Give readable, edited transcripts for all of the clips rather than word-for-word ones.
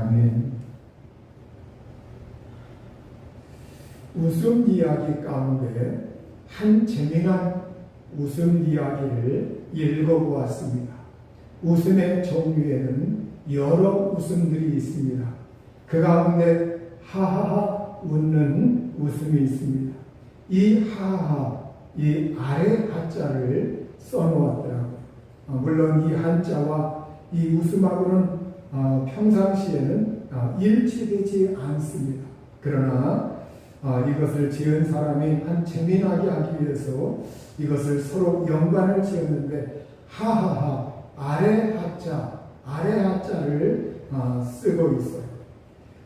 아멘. 웃음 이야기 가운데 한 재미난 웃음 이야기를 읽어보았습니다. 웃음의 종류에는 여러 웃음들이 있습니다. 그 가운데 하하하 웃는 웃음이 있습니다. 이 하하하, 이 아래 하자를 써놓았더라고요. 물론 이 한자와 이 웃음하고는 평상시에는 일치되지 않습니다. 그러나 이것을 지은 사람이 한 재미나게 하기 위해서 이것을 서로 연관을 지었는데 하하하, 아래 하자를 쓰고 있어요.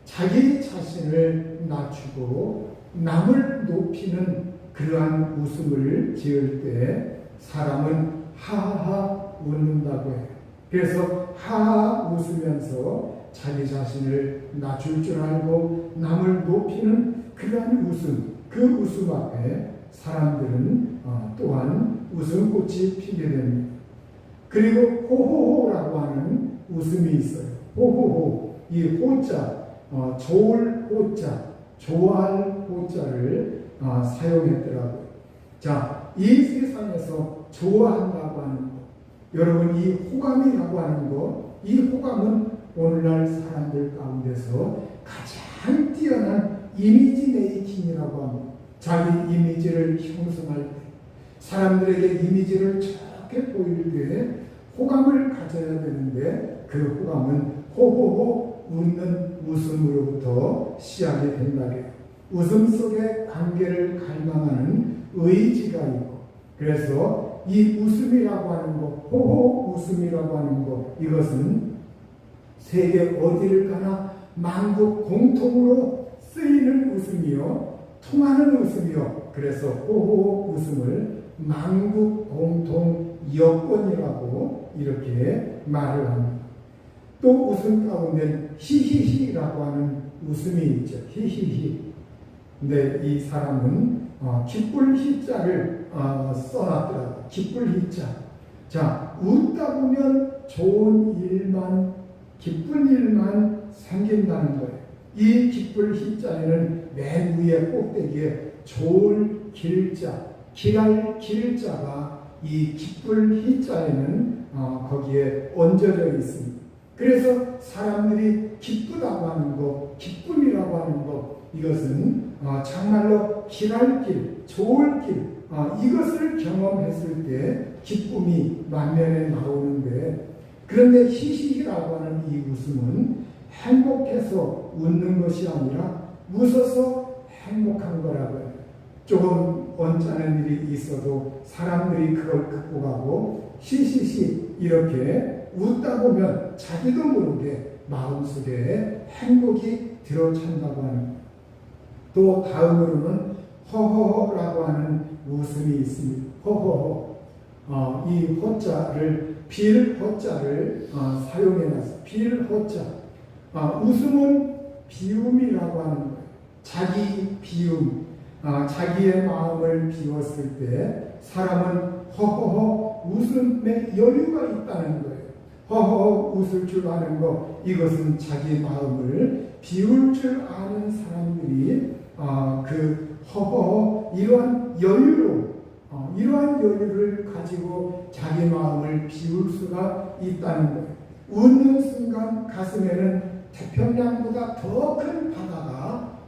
자기 자신을 낮추고 남을 높이는 그러한 웃음을 지을 때 사람은 하하하 웃는다고 해요. 그래서 하하 웃으면서 자기 자신을 낮출 줄 알고 남을 높이는 그러한 웃음, 그 웃음 앞에 사람들은 또한 웃음꽃이 피게 됩니다. 그리고 호호호라고 하는 웃음이 있어요. 호호호, 이 호자, 좋을 호자, 좋아할 호자를 사용했더라고요. 자, 이 세상에서 좋아한다고 하는 것, 여러분 이 호감이라고 하는 것, 이 호감은 오늘날 사람들 가운데서 가장 뛰어난 이미지 메이킹이라고 합니다. 자기 이미지를 형성할 때, 사람들에게 이미지를 좋게 보일 때 호감을 가져야 되는데 그 호감은 호호호 웃는 웃음으로부터 시작이 된다고요. 웃음 속에 관계를 갈망하는 의지가 있고, 그래서 이 웃음이라고 하는 것, 호호 웃음이라고 하는 것, 이것은 세계 어디를 가나 만국 공통으로 쓰이는 웃음이요, 통하는 웃음이요. 그래서 호호 웃음을 만국 공통 여권이라고 이렇게 말을 합니다. 또 웃음 가운데 히히히라고 하는 웃음이 있죠. 히히히. 근데 이 사람은 기쁠 히자를 써놨더라고요. 기쁠 히자. 자, 웃다 보면 좋은 일만, 기쁜 일만 생긴다는 거예요. 이 기쁠 히자에는 맨 위에 꼭대기에 좋을 길자, 길할 길자가 이 기쁠 히자에는 거기에 얹어져 있습니다. 그래서 사람들이 기쁘다고 하는 것, 기쁨이라고 하는 것, 이것은 정말로 길할 길, 좋을 길, 이것을 경험했을 때 기쁨이 만면에 나오는데, 그런데 히히히라고 하는 이 웃음은 행복해서 웃는 것이 아니라 웃어서 행복한 거라고요. 조금 언짢은 일이 있어도 사람들이 그걸 극복하고 히히히 이렇게 웃다 보면 자기도 모르게 마음속에 행복이 들어찬다고 하는 거예요. 또 다음으로는 허허허라고 하는 웃음이 있습니다. 허허허. 이 호자를 빌호자를 사용해놨어요. 빌호자. 웃음은 비움이라고 하는 거예요. 자기 비움. 자기의 마음을 비웠을 때 사람은 허허허 웃음에 여유가 있다는 거예요. 허허허 웃을 줄 아는 것, 이것은 자기 마음을 비울 줄 아는 사람들이 그 허허허 이러한 여유를 가지고 자기 마음을 비울 수가 있다는 거예요. 웃는 순간 가슴에는 태평양보다 더 큰 바다가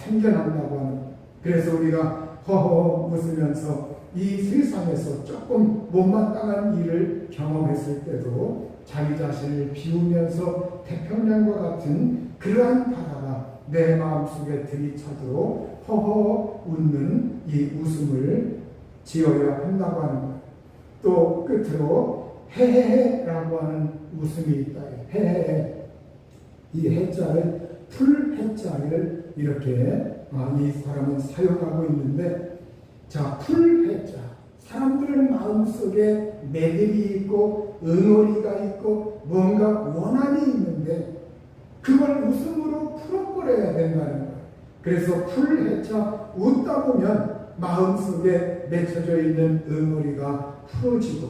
생겨난다고 하는 거예요. 그래서 우리가 허허 웃으면서 이 세상에서 조금 못마땅한 일을 경험했을 때도 자기 자신을 비우면서 태평양과 같은 그러한 바다가 내 마음속에 들이차도록 허허 웃는 이 웃음을 지어야 한다고 하는 거예요. 또 끝으로 헤헤헤라고 하는 웃음이 있다. 헤헤헤. 이 해자를 풀해자를 이렇게 이 사람은 사용하고 있는데, 자, 풀해자, 사람들은 마음속에 매듭이 있고 응어리가 있고 뭔가 원한이 있는데 그걸 웃음으로 풀어버려야 된다는 거예요. 그래서 풀해자, 웃다 보면 마음속에 맺혀져 있는 응어리가 풀어지고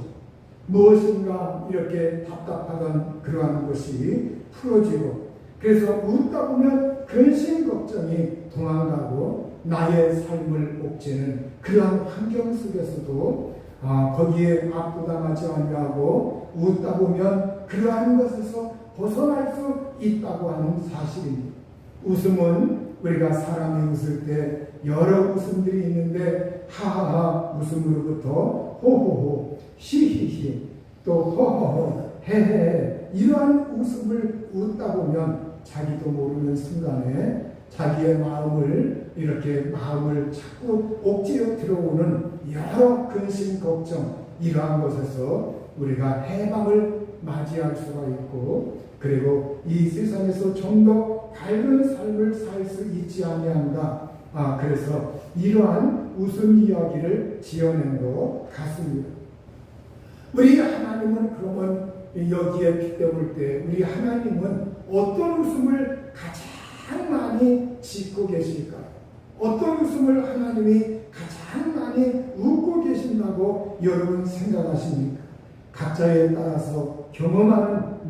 무엇인가 이렇게 답답하던 그러한 것이 풀어지고, 그래서 웃다 보면 근심 걱정이 도망가고 나의 삶을 옥죄는 그러한 환경 속에서도 거기에 압도당하지 아니하고 웃다 보면 그러한 것에서 벗어날 수 있다고 하는 사실입니다. 웃음은 우리가 사람이 웃을 때 여러 웃음들이 있는데 하하하 웃음으로부터 호호호 히히히 또 허허허 헤헤 이러한 웃음을 웃다 보면 자기도 모르는 순간에 자기의 마음을 자꾸 옥죄어 들어오는 여러 근심 걱정 이러한 것에서 우리가 해방을 맞이할 수가 있고 그리고 이 세상에서 좀 더 밝은 삶을 살 수 있지 아니한가. 그래서 이러한 웃음 이야기를 지어낸 것 같습니다. 우리 하나님은 그러면 여기에 빗대볼 때 우리 하나님은 어떤 웃음을 가장 많이 짓고 계실까? 어떤 웃음을 하나님이 가장 많이 웃고 계신다고 여러분 생각하십니까? 각자에 따라서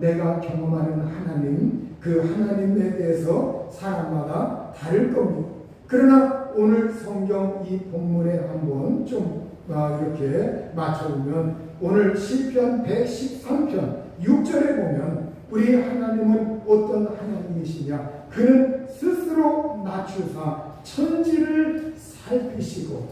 내가 경험하는 하나님, 그 하나님에 대해서 사람마다 다를 겁니다. 그러나 오늘 성경 이 본문에 한번 좀 이렇게 맞춰보면 오늘 시편 113편 6절에 보면 우리 하나님은 어떤 하나님이시냐? 그는 스스로 낮추사 천지를 살피시고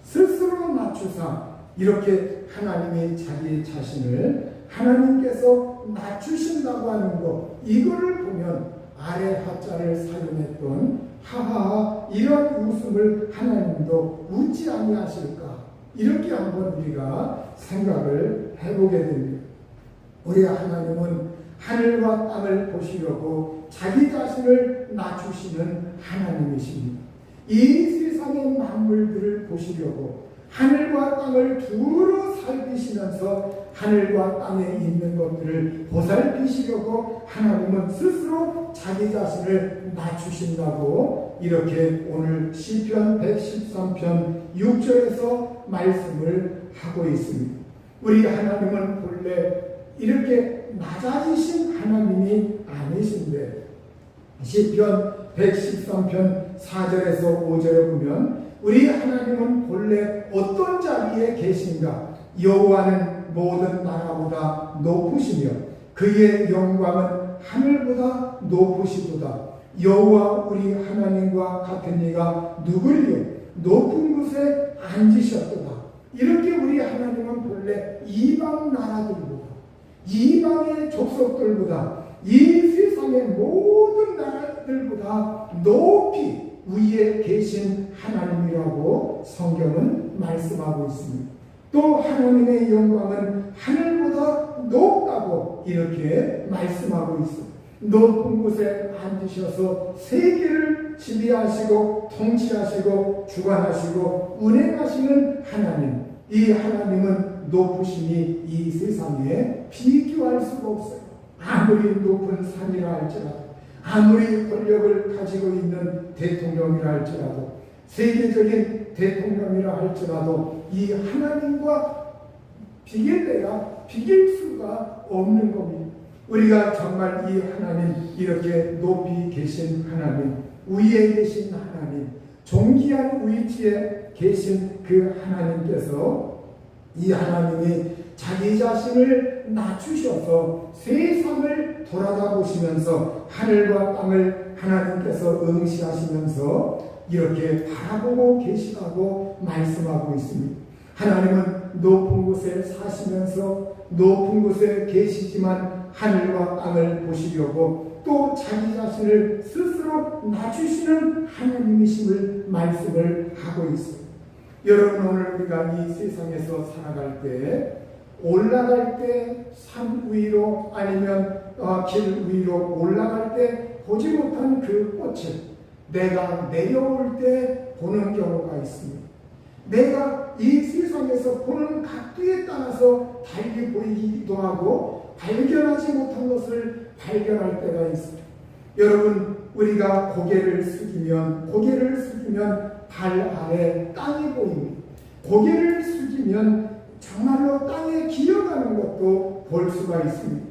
스스로 낮추사 이렇게 하나님이 자기 자신을 하나님께서 낮추신다고 하는 것 이거를 보면 아래 하자를 사용했던 하하하 이런 웃음을 하나님도 웃지 아니하실까 이렇게 한번 우리가 생각을 해보게 됩니다. 우리 하나님은 하늘과 땅을 보시려고 자기 자신을 낮추시는 하나님이십니다. 이 세상의 만물들을 보시려고 하늘과 땅을 두루 살피시면서 하늘과 땅에 있는 것들을 보살피시려고 하나님은 스스로 자기 자신을 낮추신다고 이렇게 오늘 시편 113편 6절에서 말씀을 하고 있습니다. 우리 하나님은 본래 이렇게 낮아지신 하나님이 아니신데 시편 113편 4절에서 5절에 보면 우리 하나님은 본래 어떤 자리에 계신가? 여호와는 모든 나라보다 높으시며 그의 영광은 하늘보다 높으시도다. 여호와 우리 하나님과 같은 이가 누구리요? 높은 곳에 앉으셨도다. 이렇게 우리 하나님은 본래 이방 나라들보다 이방의 족속들보다 이 세상의 모든 나라들보다 높이 위에 계신 하나님이라고 성경은 말씀하고 있습니다. 또 하나님의 영광은 하늘보다 높다고 이렇게 말씀하고 있습니다. 높은 곳에 앉으셔서 세계를 지배하시고 통치하시고 주관하시고 운행하시는 하나님, 이 하나님은 높으심이 이 세상에 비교할 수가 없어요. 아무리 높은 산이라 할지라도 아무리 권력을 가지고 있는 대통령이라 할지라도 세계적인 대통령이라 할지라도 이 하나님과 비길 수가 없는 겁니다. 우리가 정말 이 하나님 이렇게 높이 계신 하나님 위에 계신 하나님 존귀한 위치에 계신 그 하나님께서 이 하나님이 자기 자신을 낮추셔서 세상을 돌아다 보시면서 하늘과 땅을 하나님께서 응시하시면서 이렇게 바라보고 계시다고 말씀하고 있습니다. 하나님은 높은 곳에 사시면서 높은 곳에 계시지만 하늘과 땅을 보시려고 또 자기 자신을 스스로 낮추시는 하나님이심을 말씀을 하고 있습니다. 여러분 오늘 우리가 이 세상에서 살아갈 때 올라갈 때 산 위로 아니면 길 위로 올라갈 때 보지 못한 그 꽃을 내가 내려올 때 보는 경우가 있습니다. 내가 이 세상에서 보는 각도에 따라서 달리 보이기도 하고 발견하지 못한 것을 발견할 때가 있습니다. 여러분 우리가 고개를 숙이면 발 아래 땅이 보입니다. 고개를 숙이면 정말로 땅에 기어가는 것도 볼 수가 있습니다.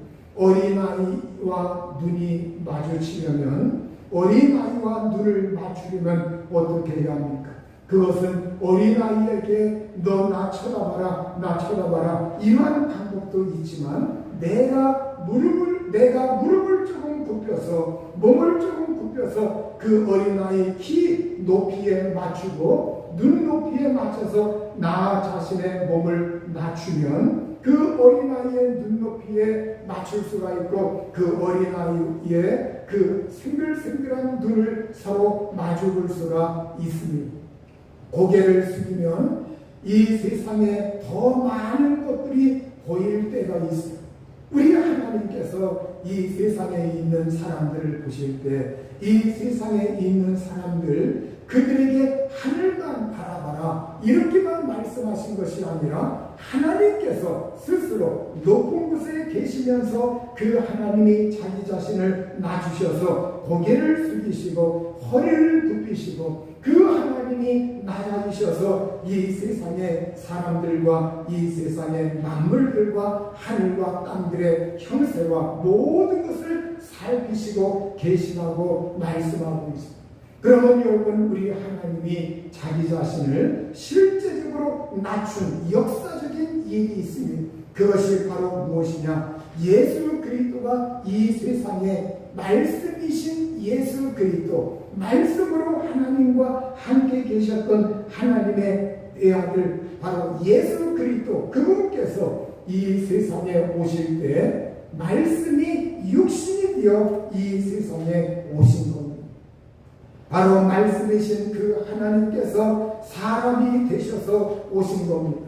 눈과 눈이 마주치려면, 어린아이와 눈을 맞추려면 어떻게 해야 합니까? 그것은 어린아이에게 너 나 쳐다봐라, 나 쳐다봐라, 이러한 방법도 있지만, 내가 무릎을 조금 굽혀서, 몸을 조금 굽혀서 그 어린아이 키 높이에 맞추고 눈 높이에 맞춰서 나 자신의 몸을 낮추면 그 어린아이의 눈높이에 맞출 수가 있고, 그 어린아이의 그 생글생글한 눈을 서로 마주볼 수가 있습니다. 고개를 숙이면 이 세상에 더 많은 것들이 보일 때가 있습니다. 우리 하나님께서 이 세상에 있는 사람들을 보실 때, 이 세상에 있는 사람들, 그들에게 하늘만 바라봐라, 이렇게만 말씀하신 것이 아니라, 하나님께서 스스로 높은 곳에 계시면서 그 하나님이 자기 자신을 낮추셔서 고개를 숙이시고 허리를 굽히시고, 그 하나님이 낮아지셔서 이 세상의 사람들과 이 세상의 만물들과 하늘과 땅들의 형세와 모든 것을 살피시고 계시다고 말씀하고 있습니다. 그러면 여러분, 우리 하나님이 자기 자신을 실제적으로 낮춘 역사적인 일이 있습니다. 그것이 바로 무엇이냐? 예수 그리스도가 이 세상에 말씀이신 예수 그리스도, 말씀으로 하나님과 함께 계셨던 하나님의 아들, 바로 예수 그리스도, 그분께서 이 세상에 오실 때 말씀이 육신이 되어 이 세상에 오신 겁니다. 바로 말씀이신 그 하나님께서 사람이 되셔서 오신 겁니다.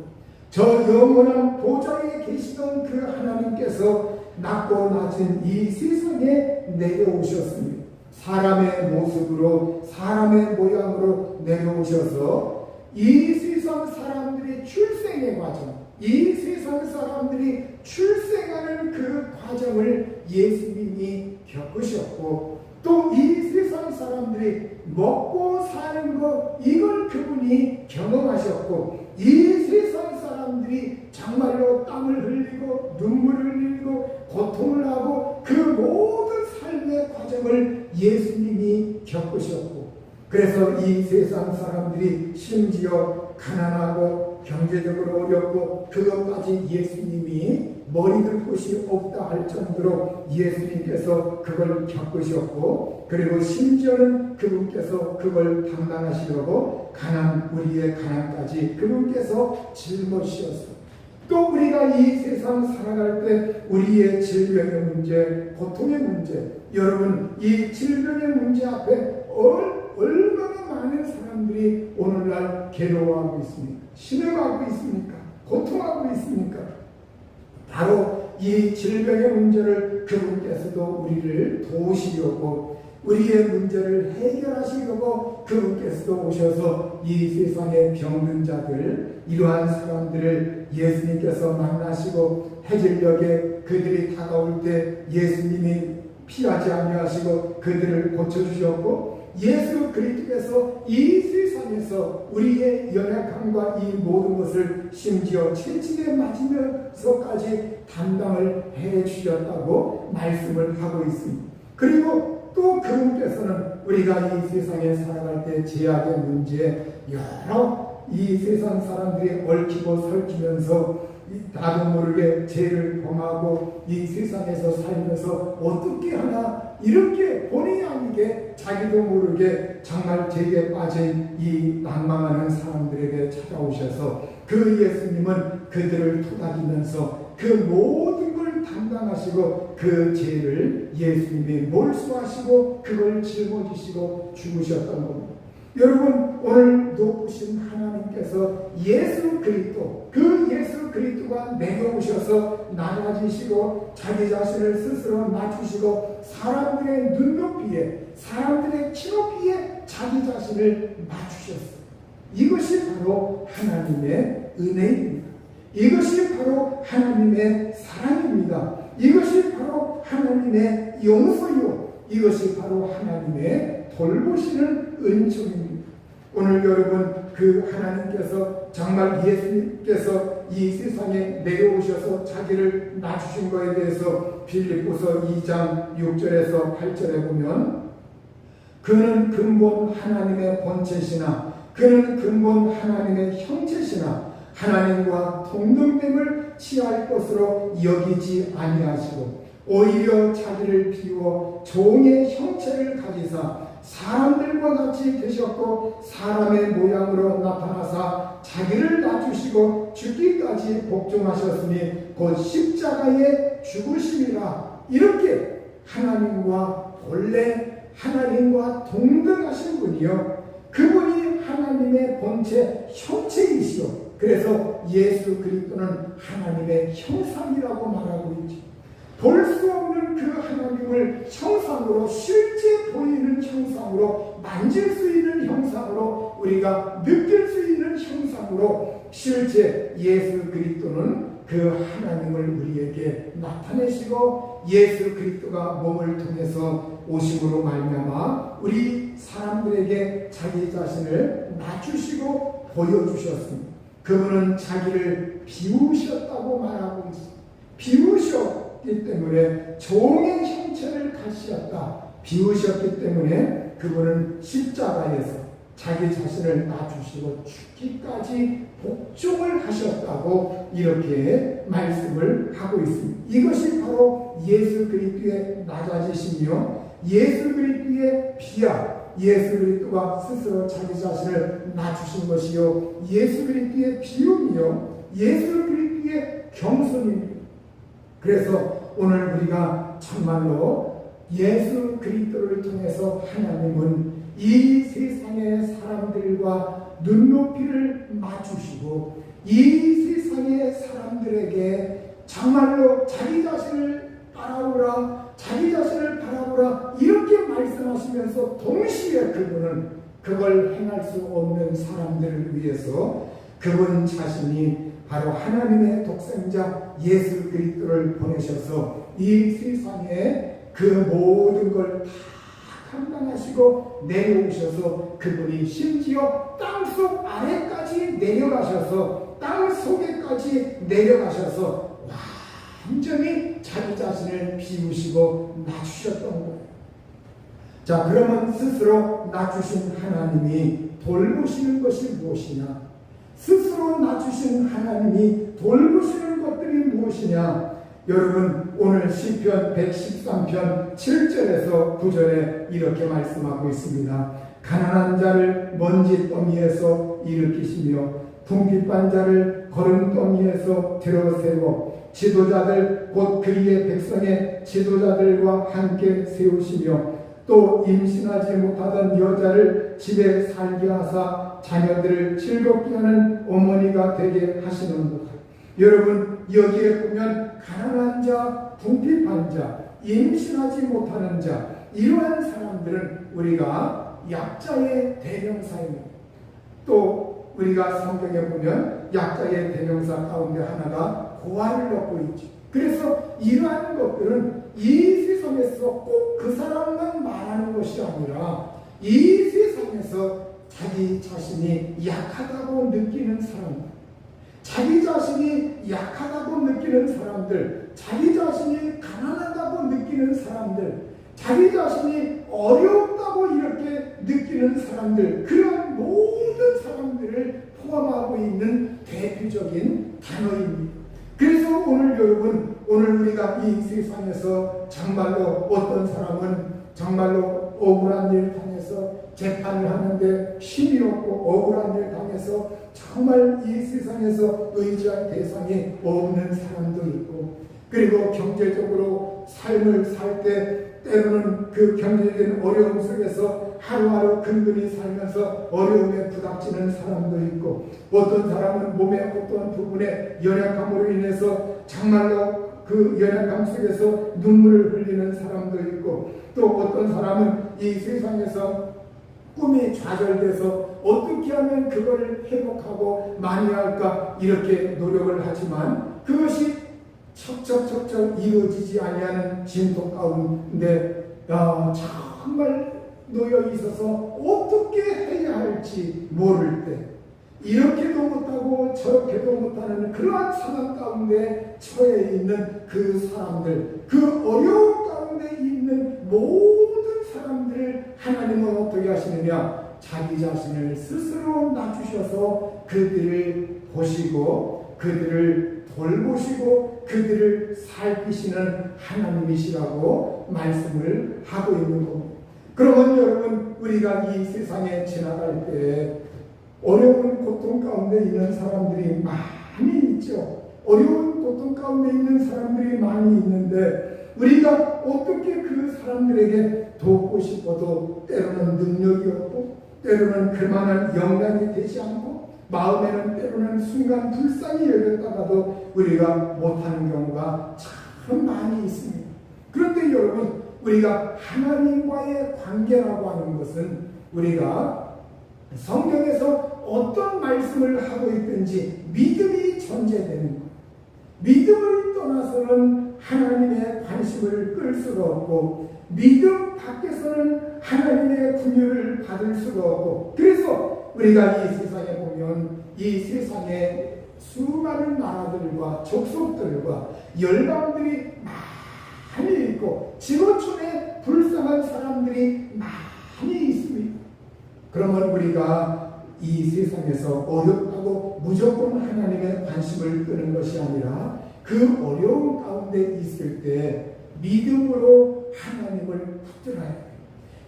저 영원한 보좌에 계시던 그 하나님께서 낮고 낮은 이 세상에 내려오셨습니다. 사람의 모습으로, 사람의 모양으로 내려오셔서 이 세상 사람들의 출생의 과정, 이 세상 사람들이 출생하는 그 과정을 예수님이 겪으셨고, 또 이 세상 사람들이 먹고 사는 것, 이걸 그분이 경험하셨고, 이 세상 사람들이 정말로 땀을 흘리고 눈물을 흘리고 고통을 하고 그 모든 삶의 과정을 예수님이 겪으셨고, 그래서 이 세상 사람들이 심지어 가난하고 경제적으로 어렵고 그것까지 예수님이 머리 들 곳이 없다 할 정도로 예수님께서 그걸 겪으셨고, 그리고 심지어는 그분께서 그걸 감당하시려고 우리의 가난까지 그분께서 짊어지셨어요. 또 우리가 이 세상 살아갈 때 우리의 질병의 문제, 고통의 문제, 여러분, 이 질병의 문제 앞에 얼마나 많은 사람들이 오늘날 괴로워하고 있습니까? 신음하고 있습니까? 고통하고 있습니까? 바로 이 질병의 문제를 그분께서도 우리를 도우시려고, 우리의 문제를 해결하시려고 그분께서도 오셔서 이 세상의 병든 자들, 이러한 사람들을 예수님께서 만나시고, 해질녘에 그들이 다가올 때 예수님이 피하지 아니하시고 그들을 고쳐주셨고, 예수 그리스도께서 이 세상에서 우리의 연약함과 이 모든 것을 심지어 채찍에 맞으면서까지 담당을 해주셨다고 말씀을 하고 있습니다. 그리고 또 그분께서는 우리가 이 세상에 살아갈 때 제약의 문제, 여러 이 세상 사람들이 얽히고 설키면서 나도 모르게 죄를 범하고 이 세상에서 살면서 어떻게 하나, 이렇게 본의 아니게 자기도 모르게 정말 죄에 빠진 이 난망하는 사람들에게 찾아오셔서 그 예수님은 그들을 토닥이면서 그 모든 걸 담당하시고 그 죄를 예수님이 몰수하시고 그걸 짊어지시고 죽으셨던 겁니다. 여러분, 오늘 높으신 하나님께서 예수 그리스도, 그 예수 그리스도가 내려오셔서 낮아지시고 자기 자신을 스스로 낮추시고 사람들의 눈높이에, 사람들의 키높이에 자기 자신을 맞추셨어요. 이것이 바로 하나님의 은혜입니다. 이것이 바로 하나님의 사랑입니다. 이것이 바로 하나님의 용서요, 이것이 바로 하나님의 돌보시는 은총입니다. 오늘 여러분 그 하나님께서 정말 예수님께서 이 세상에 내려오셔서 자기를 낮추신 것에 대해서 빌립보서 2장 6절에서 8절에 보면 그는 근본 하나님의 본체시나 그는 근본 하나님의 형체시나 하나님과 동등됨을 취할 것으로 여기지 아니하시고 오히려 자기를 비워 종의 형체를 가지사 사람들과 같이 되셨고 사람의 모양으로 나타나사 자기를 낮추시고 죽기까지 복종하셨으니 곧 십자가에 죽으심이라. 이렇게 하나님과 본래 하나님과 동등하신 분이요 그분이 하나님의 본체 형체이시오. 그래서 예수 그리스도는 하나님의 형상이라고 말하고 있죠. 볼 수 없는 그 하나님을 형상으로 실제 보이는 형상으로 만질 수 있는 형상으로 우리가 느낄 수 있는 형상으로 실제 예수 그리스도는 그 하나님을 우리에게 나타내시고 예수 그리스도가 몸을 통해서 오심으로 말미암아 우리 사람들에게 자기 자신을 낮추시고 보여주셨습니다. 그분은 자기를 비우셨다고 말하고 있습니다. 비우셨기 때문에 종의 형체를 가지셨다. 비우셨기 때문에 그분은 십자가에서 자기 자신을 낮추시고 죽기까지 복종을 하셨다고 이렇게 말씀을 하고 있습니다. 이것이 바로 예수 그리스도의 낮아지심이요 예수 그리스도의 비야 예수 그리스도가 스스로 자기 자신을 낮추신 것이요 예수 그리스도의 비움이요 예수 그리스도의 겸손입니다. 그래서 오늘 우리가 정말로 예수 그리스도를 통해서 하나님은 이 세상의 사람들과 눈높이를 맞추시고 이 세상의 사람들에게 정말로 자기 자신을 바라보라 자기 자신을 바라보라 이렇게 말씀하시면서 동시에 그분은 그걸 행할 수 없는 사람들을 위해서 그분 자신이 바로 하나님의 독생자 예수 그리스도를 보내셔서 이 세상에 그 모든 걸 다 감당하시고 내려오셔서 그분이 심지어 땅속 아래까지 내려가셔서 땅 속에까지 내려가셔서 완전히 자기 자신을 비우시고 낮추셨던 거예요. 자, 그러면 스스로 낮추신 하나님이 돌보시는 것이 무엇이냐? 스스로 낮추신 하나님이 돌보시는 것들이 무엇이냐? 여러분 오늘 시편 113편 7절에서 9절에 이렇게 말씀하고 있습니다. 가난한 자를 먼지 더미에서 일으키시며 궁핍한 자를 거름더미에서 들어세워 지도자들 곧 그리의 백성의 지도자들과 함께 세우시며 또 임신하지 못하던 여자를 집에 살게 하사 자녀들을 즐겁게 하는 어머니가 되게 하시는도다. 여러분 여기에 보면 가난한 자, 궁핍한 자, 임신하지 못하는 자 이러한 사람들은 우리가 약자의 대명사입니다. 또 우리가 성경에 보면 약자의 대명사 가운데 하나가 고아를 넣고 있죠. 그래서 이러한 것들은 이 세상에서 꼭 그 사람만 말하는 것이 아니라 이 세상에서 자기 자신이 약하다고 느끼는 사람들, 자기 자신이 약하다고 느끼는 사람들, 자기 자신이 가난하다고 느끼는 사람들, 자기 자신이 어렵다고 이렇게 느끼는 사람들, 그런 모든 사람들을 포함하고 있는 대표적인 단어입니다. 그래서 오늘 여러분, 오늘 우리가 이 세상에서 정말로 어떤 사람은 정말로 억울한 일 당해서 재판을 하는데 힘이 없고 억울한 일 당해서 정말 이 세상에서 의지할 대상이 없는 사람도 있고, 그리고 경제적으로 삶을 살 때 때로는 그 경제적인 어려움 속에서 하루하루 근근히 살면서 어려움에 부닥치는 사람도 있고, 어떤 사람은 몸의 어떤 부분에 연약함으로 인해서 정말로 그 연약함 속에서 눈물을 흘리는 사람도 있고, 또 어떤 사람은 이 세상에서 꿈이 좌절돼서 어떻게 하면 그거를 회복하고 만회할까 이렇게 노력을 하지만 그것이 척척척척 이루어지지 아니하는 진토 가운데 정말 놓여 있어서 어떻게 해야 할지 모를 때, 이렇게도 못하고 저렇게도 못하는 그러한 상황 가운데 처해 있는 그 사람들, 그 어려운 가운데 있는 모든 사람들을 하나님은 어떻게 하시느냐? 자기 자신을 스스로 낮추셔서 그들을 보시고 그들을 돌보시고 그들을 살피시는 하나님이시라고 말씀을 하고 있는 겁니다. 그러면 여러분, 우리가 이 세상에 지나갈 때 어려운 고통 가운데 있는 사람들이 많이 있죠. 어려운 고통 가운데 있는 사람들이 많이 있는데 우리가 어떻게 그 사람들에게 돕고 싶어도 때로는 능력이 없고 때로는 그만한 영향이 되지 않고 마음에는 때로는 순간 불쌍히 여겼다가도 우리가 못하는 경우가 참 많이 있습니다. 그런데 여러분, 우리가 하나님과의 관계라고 하는 것은 우리가 성경에서 어떤 말씀을 하고 있든지 믿음이 전제되는 것, 믿음을 떠나서는 하나님의 관심을 끌 수가 없고 믿음 밖에서는 하나님의 긍휼을 받을 수가 없고, 그래서 우리가 이 세상에 보면 이 세상에 수많은 나라들과 족속들과 열방들이 많이 있고 지구촌에 불쌍한 사람들이 많이 있습니다. 그러면 우리가 이 세상에서 어렵다고 무조건 하나님의 관심을 끄는 것이 아니라 그 어려운 가운데 있을 때 믿음으로 하나님을 붙들어야 합니다.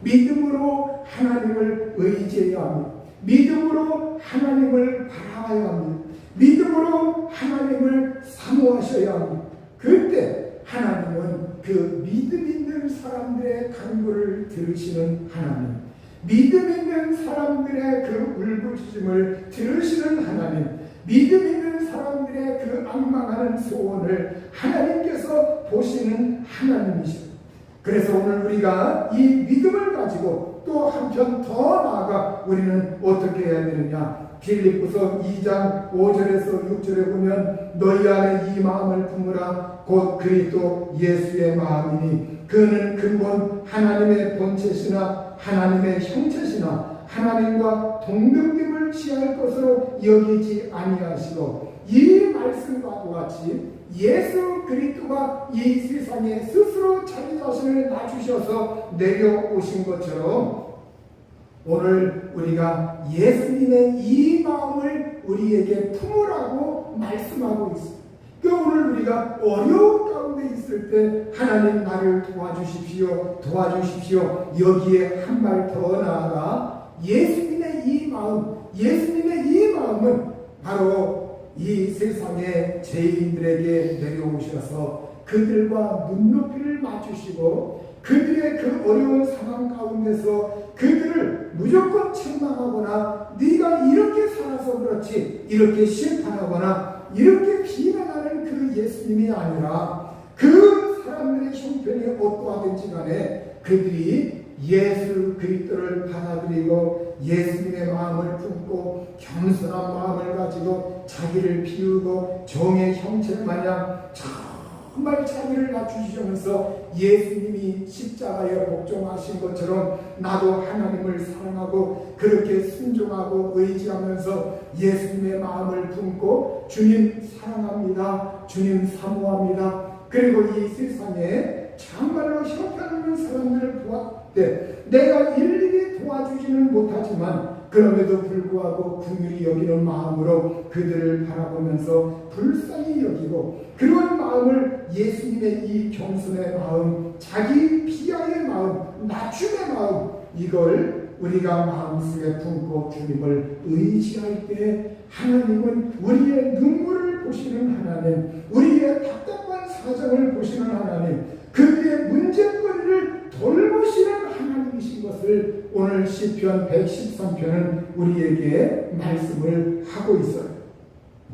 믿음으로 하나님을 의지해야 합니다. 믿음으로 하나님을 바라봐야 합니다. 믿음으로 하나님을 사모하셔야 합니다. 그때 하나님은 그 믿음 있는 사람들의 간구를 들으시는 하나님, 믿음 있는 사람들의 그 울부짖음을 들으시는 하나님, 믿음 있는 사람들의 그 앙망하는 소원을 하나님께서 보시는 하나님이십니다. 그래서 오늘 우리가 이 믿음을 가지고 또 한편 더 나아가 우리는 어떻게 해야 되느냐? 빌립보서 2장 5절에서 6절에 보면 너희 안에 이 마음을 품으라 곧 그리스도 예수의 마음이니 그는 근본 하나님의 본체시나 하나님의 형체시나 하나님과 동등됨을 취할 것으로 여기지 아니하시고, 이 말씀과 같이 예수 그리스도가 이 세상에 스스로 자기 자신을 낮추셔서 내려오신 것처럼 오늘 우리가 예수님의 이 마음을 우리에게 품으라고 말씀하고 있습니다. 오늘 우리가 어려운 가운데 있을 때 하나님 나를 도와주십시오, 도와주십시오. 여기에 한 발 더 나아가 예수님의 이 마음, 예수님의 이 마음은 바로 이 세상의 죄인들에게 내려오셔서 그들과 눈높이를 맞추시고 그들의 그 어려운 상황 가운데서 그들을 무조건 책망하거나 네가 이렇게 살아서 그렇지 이렇게 심판하거나 이렇게 비난하는 그 예수님이 아니라 그 사람들의 형편이 어떠하든지 간에 그들이 예수 그리스도를 받아들이고 예수님의 마음을 품고 겸손한 마음을 가지고 자기를 비우고 종의 형체 마냥 정말 자기를 낮추시면서 예수님이 십자가에 복종하신 것처럼 나도 하나님을 사랑하고 그렇게 순종하고 의지하면서 예수님의 마음을 품고 주님 사랑합니다, 주님 사모합니다. 그리고 이 세상에 정말로 형편없는 사람들을 보았을 때 내가 일일이 도와주지는 못하지만 그럼에도 불구하고 긍휼히 여기는 마음으로 그들을 바라보면서 불쌍히 여기고 그런 마음을 예수님의 이 겸손의 마음, 자기 비하의 마음, 낮춤의 마음, 이걸 우리가 마음속에 품고 주님을 의지할 때 하나님은 우리의 눈물을 보시는 하나님, 우리의 답답한 사정을 보시는 하나님, 그들의 문제거리를 돌보시는 하나님이신 것을 오늘 시편 113편은 우리에게 말씀을 하고 있어요.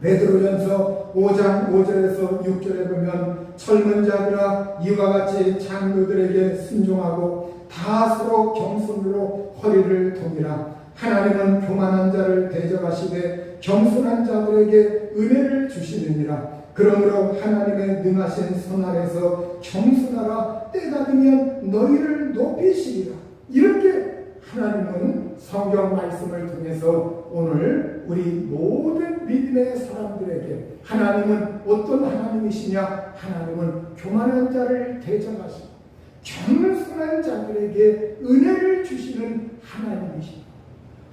베드로전서 5장 5절에서 6절에 보면 젊은 자들아 이와 같이 장로들에게 순종하고 다스로 겸손으로 허리를 동이라. 하나님은 교만한 자를 대적하시되 겸손한 자들에게 은혜를 주시느니라. 그러므로 하나님의 능하신 손 아래서 겸손하라. 때가 되면 너희를 높이시리라. 이렇게 하나님은 성경 말씀을 통해서 오늘 우리 모든 믿음의 사람들에게 하나님은 어떤 하나님이시냐? 하나님은 교만한 자를 대적하시고 겸손한 자들에게 은혜를 주시는 하나님이십니다.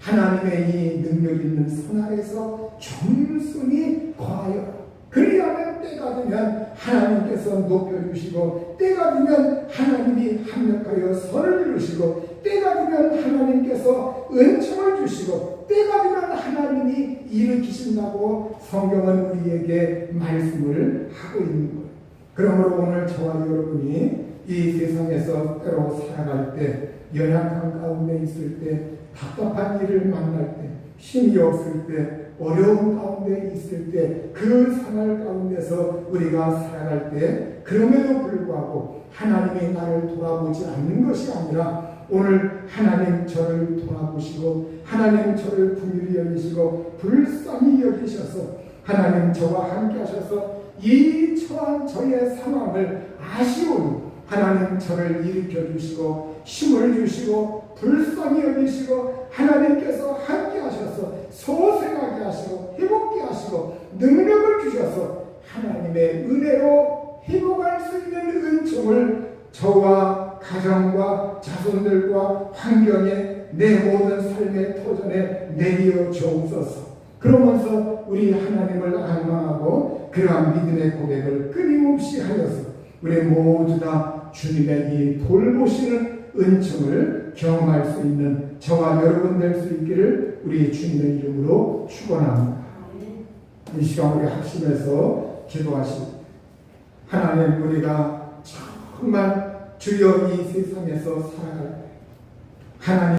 하나님의 이 능력 있는 손 아래서 겸손히 거하여 그리하면 때가 되면 하나님께서 높여주시고 때가 되면 하나님이 합력하여 선을 이루시고 때가 되면 하나님께서 은총을 주시고 때가 되면 하나님이 일으키신다고 성경은 우리에게 말씀을 하고 있는 거예요. 그러므로 오늘 저와 여러분이 이 세상에서 때로 살아갈 때 연약한 가운데 있을 때 답답한 일을 만날 때 힘이 없을 때 어려운 가운데 있을 때 그 생활 가운데서 우리가 살아갈 때 그럼에도 불구하고 하나님이 나를 돌아보지 않는 것이 아니라 오늘 하나님 저를 돌아보시고 하나님 저를 긍휼히 여기시고 불쌍히 여기셔서 하나님 저와 함께 하셔서 이 처한 저의 상황을 아시오니 하나님 저를 일으켜 주시고 힘을 주시고 불쌍히 여기시고 하나님께서 함께 하셔서 소생하게 하시고 회복케 하시고 능력을 주셔서 하나님의 은혜로 회복할 수 있는 은총을 저와 가정과 자손들과 환경에 내 모든 삶의 터전에 내려 주옵소서. 그러면서 우리 하나님을 앙망하고 그러한 믿음의 고백을 끊임없이 하여서 우리 모두 다 주님의 이 돌보시는 은총을 경험할 수 있는 저와 여러분 될 수 있기를 우리 주님의 이름으로 축원합니다. 이 시간 우리 합심해서 기도하시고 하나님 우리가 정말 주여 이 세상에서 살아갈 때 하나님